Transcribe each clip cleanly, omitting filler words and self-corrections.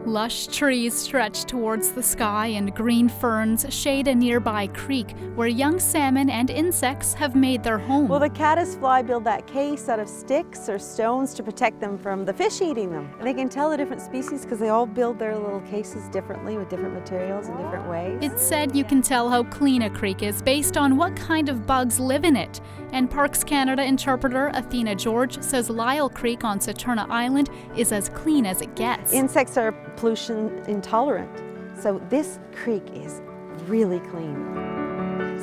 Lush trees stretch towards the sky and green ferns shade a nearby creek where young salmon and insects have made their home. Well, the caddisfly build that case out of sticks or stones to protect them from the fish eating them. And they can tell the different species because they all build their little cases differently with different materials in different ways. It's said you can tell how clean a creek is based on what kind of bugs live in it. And Parks Canada interpreter Athena George says Lyle Creek on Saturna Island is as clean as it gets. Insects are pollution intolerant, so this creek is really clean.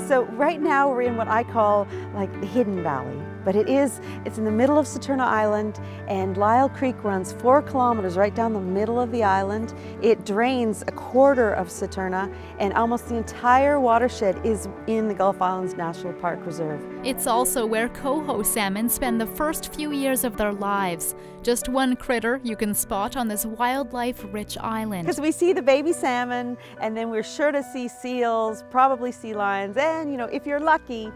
So right now we're in what I call like the hidden valley, but it's in the middle of Saturna Island, and Lyle Creek runs 4 kilometers right down the middle of the island. It drains a quarter of Saturna, and almost the entire watershed is in the Gulf Islands National Park Reserve. It's also where coho salmon spend the first few years of their lives. Just one critter you can spot on this wildlife-rich island. Because we see the baby salmon, and then we're sure to see seals, probably sea lions, and you know, if you're lucky,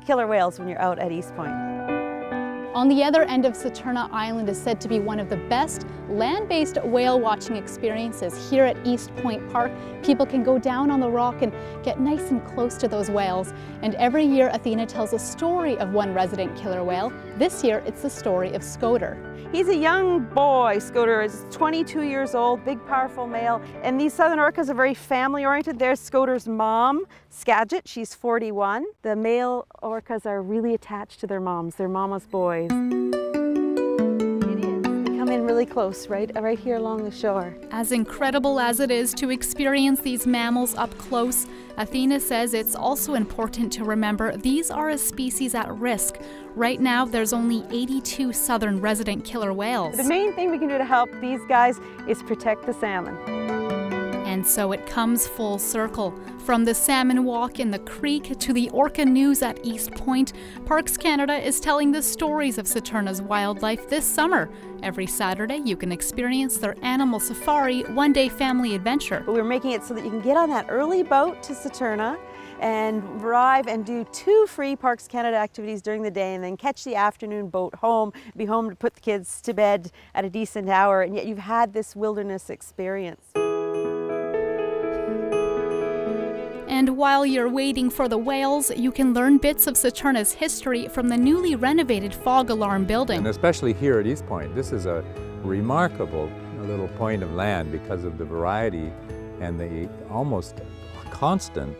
killer whales when you're out at East Point. On the other end of Saturna Island is said to be one of the best land-based whale watching experiences. Here at East Point Park, people can go down on the rock and get nice and close to those whales. And every year, Athena tells a story of one resident killer whale. This year, it's the story of Scoter. He's a young boy. Scoter is 22 years old, big, powerful male. And these southern orcas are very family-oriented. There's Scoter's mom, Skagit. She's 41. The male orcas are really attached to their moms. They're mama's boys. It is. They come in really close, right here along the shore. As incredible as it is to experience these mammals up close, Athena says it's also important to remember these are a species at risk. Right now, there's only 82 southern resident killer whales. The main thing we can do to help these guys is protect the salmon. And so it comes full circle. From the salmon walk in the creek to the orca news at East Point, Parks Canada is telling the stories of Saturna's wildlife this summer. Every Saturday, you can experience their animal safari one-day family adventure. But we're making it so that you can get on that early boat to Saturna and arrive and do 2 free Parks Canada activities during the day, and then catch the afternoon boat home, be home to put the kids to bed at a decent hour, and yet you've had this wilderness experience. And while you're waiting for the whales, you can learn bits of Saturna's history from the newly renovated fog alarm building. And especially here at East Point, this is a remarkable little point of land because of the variety and the almost constant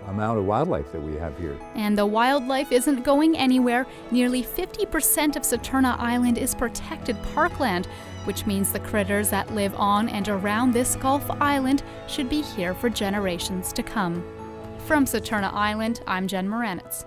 amount of wildlife that we have here. And the wildlife isn't going anywhere. Nearly 50% of Saturna Island is protected parkland, which means the critters that live on and around this Gulf Island should be here for generations to come. From Saturna Island, I'm Jen Muranetz.